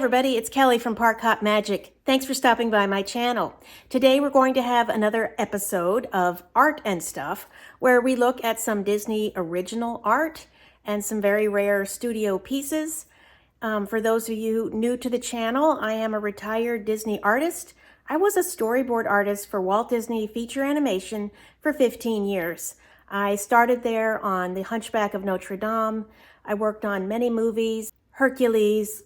everybody, it's Kelly from Park Hop Magic. Thanks for stopping by my channel. Today we're going to have another episode of Art and Stuff where we look at some Disney original art and some very rare studio pieces. For those of you new to the channel, I am a retired Disney artist. I was a storyboard artist for Walt Disney Feature Animation for 15 years. I started there on The Hunchback of Notre Dame. I worked on many movies, Hercules,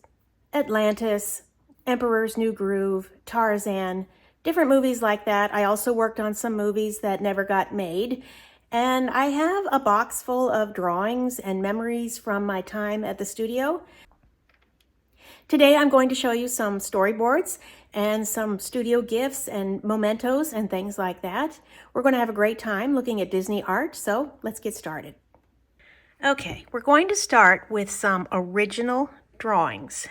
Atlantis, Emperor's New Groove, Tarzan, different movies like that. I also worked on some movies that never got made. And I have a box full of drawings and memories from my time at the studio. Today I'm going to show you some storyboards and some studio gifts and mementos and things like that. We're going to have a great time looking at Disney art, so let's get started. Okay, we're going to start with some original drawings.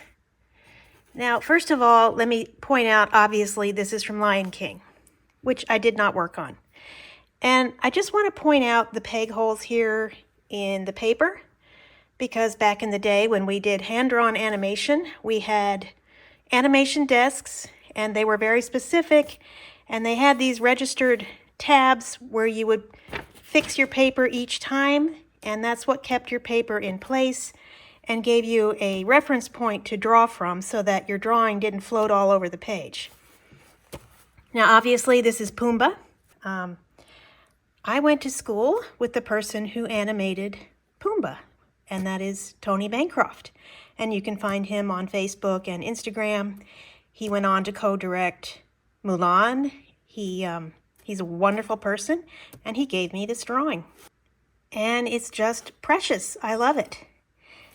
Now, first of all, let me point out, obviously, this is from Lion King, which I did not work on. And I just want to point out the peg holes here in the paper, because back in the day when we did hand-drawn animation, we had animation desks, and they were very specific, and they had these registered tabs where you would fix your paper each time, and that's what kept your paper in place and gave you a reference point to draw from so that your drawing didn't float all over the page. Now, obviously, this is Pumbaa. I went to school with the person who animated Pumbaa, and that is Tony Bancroft. And you can find him on Facebook and Instagram. He went on to co-direct Mulan. He's a wonderful person, and he gave me this drawing. And it's just precious. I love it.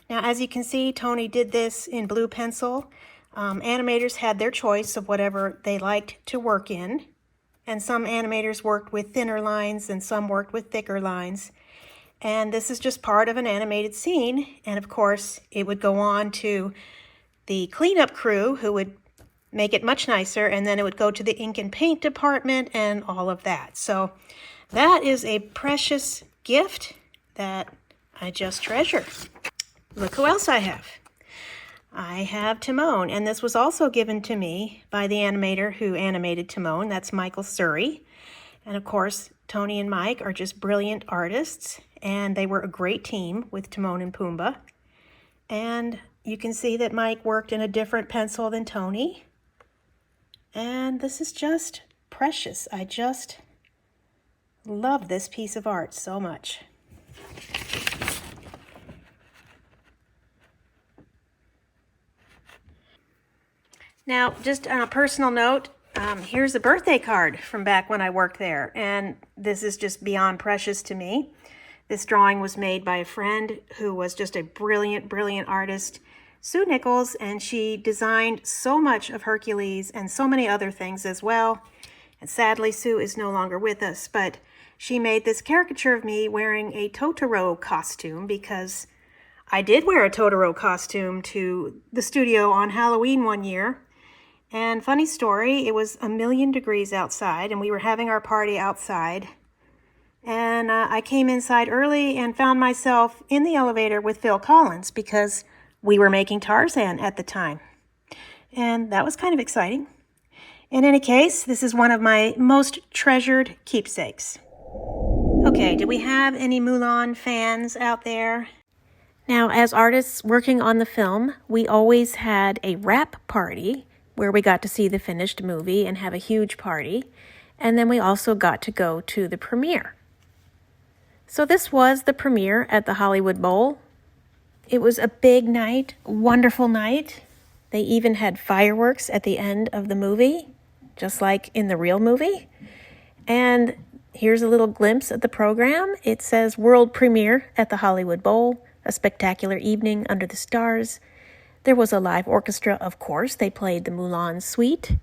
Now, as you can see, Tony did this in blue pencil. Animators had their choice of whatever they liked to work in. And some animators worked with thinner lines and some worked with thicker lines. And this is just part of an animated scene. And of course, it would go on to the cleanup crew who would make it much nicer. And then it would go to the ink and paint department and all of that. So that is a precious gift that I just treasure. Look who else I have. I have Timon, and this was also given to me by the animator who animated Timon. That's Michael Surrey. And of course, Tony and Mike are just brilliant artists, and they were a great team with Timon and Pumbaa. And you can see that Mike worked in a different pencil than Tony. And this is just precious. I just love this piece of art so much. Now, just on a personal note, here's a birthday card from back when I worked there, and this is just beyond precious to me. This drawing was made by a friend who was just a brilliant, brilliant artist, Sue Nichols, and she designed so much of Hercules and so many other things as well. And sadly, Sue is no longer with us, but she made this caricature of me wearing a Totoro costume because I did wear a Totoro costume to the studio on Halloween one year. And funny story, it was 1,000,000 degrees outside, and we were having our party outside. And I came inside early and found myself in the elevator with Phil Collins because we were making Tarzan at the time. And that was kind of exciting. In any case, this is one of my most treasured keepsakes. Okay, do we have any Mulan fans out there? Now, as artists working on the film, we always had a wrap party where we got to see the finished movie and have a huge party. And then we also got to go to the premiere. So this was the premiere at the Hollywood Bowl. It was a big night, wonderful night. They even had fireworks at the end of the movie, just like in the real movie. And here's a little glimpse of the program. It says World Premiere at the Hollywood Bowl, a spectacular evening under the stars. There was a live orchestra, of course. They played the Mulan Suite.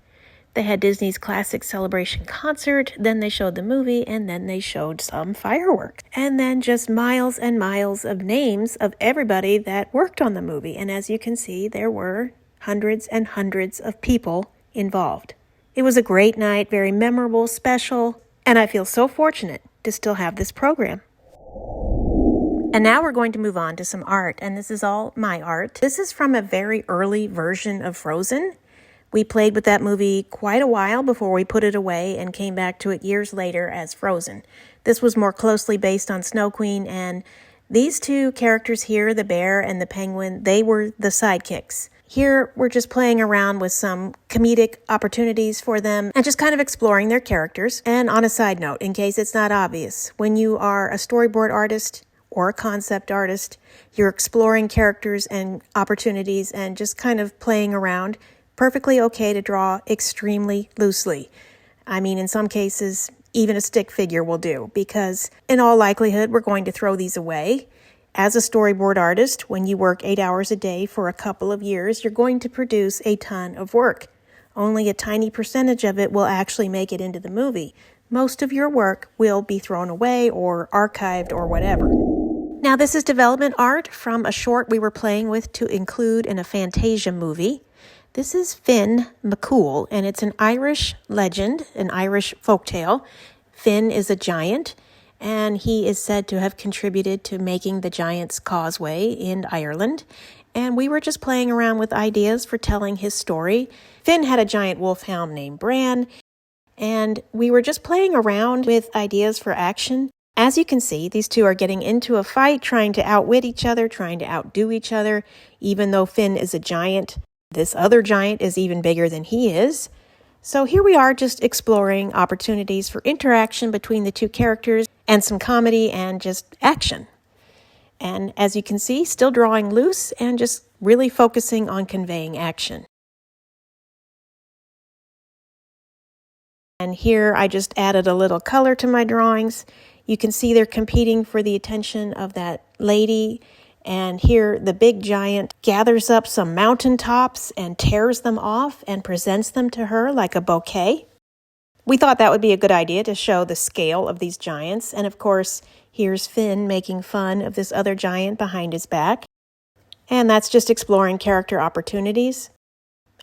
They had Disney's classic celebration concert. Then they showed the movie, and then they showed some fireworks. And then just miles and miles of names of everybody that worked on the movie. And as you can see, there were hundreds and hundreds of people involved. It was a great night, very memorable, special, and I feel so fortunate to still have this program. And now we're going to move on to some art, and this is all my art. This is from a very early version of Frozen. We played with that movie quite a while before we put it away and came back to it years later as Frozen. This was more closely based on Snow Queen, and these two characters here, the bear and the penguin, they were the sidekicks. Here, we're just playing around with some comedic opportunities for them and just kind of exploring their characters. And on a side note, in case it's not obvious, when you are a storyboard artist or a concept artist, you're exploring characters and opportunities and just kind of playing around. Perfectly okay to draw extremely loosely. I mean, in some cases, even a stick figure will do, because in all likelihood, we're going to throw these away. As a storyboard artist, when you work 8 hours a day for a couple of years, you're going to produce a ton of work. Only a tiny percentage of it will actually make it into the movie. Most of your work will be thrown away or archived or whatever. Now, this is development art from a short we were playing with to include in a Fantasia movie. This is Finn McCool, and it's an Irish legend, an Irish folktale. Finn is a giant, and he is said to have contributed to making the Giant's Causeway in Ireland. And we were just playing around with ideas for telling his story. Finn had a giant wolfhound named Bran, and we were just playing around with ideas for action. As you can see, these two are getting into a fight, trying to outwit each other, trying to outdo each other, even though Finn is a giant. This other giant is even bigger than he is. So here we are just exploring opportunities for interaction between the two characters and some comedy and just action. And as you can see, still drawing loose and just really focusing on conveying action. And here I just added a little color to my drawings. You can see they're competing for the attention of that lady. And here the big giant gathers up some mountaintops and tears them off and presents them to her like a bouquet. We thought that would be a good idea to show the scale of these giants. And of course, here's Finn making fun of this other giant behind his back. And that's just exploring character opportunities.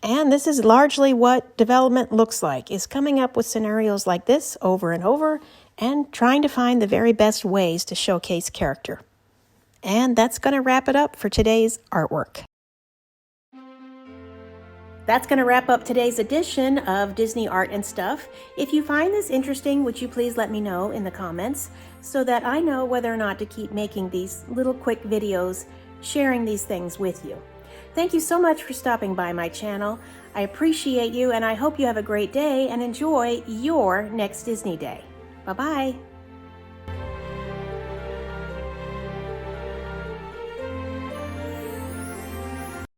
And this is largely what development looks like, is coming up with scenarios like this over and over and trying to find the very best ways to showcase character. And that's going to wrap it up for today's artwork. That's going to wrap up today's edition of Disney Art and Stuff. If you find this interesting, would you please let me know in the comments so that I know whether or not to keep making these little quick videos, sharing these things with you. Thank you so much for stopping by my channel. I appreciate you, and I hope you have a great day and enjoy your next Disney day. Bye-bye.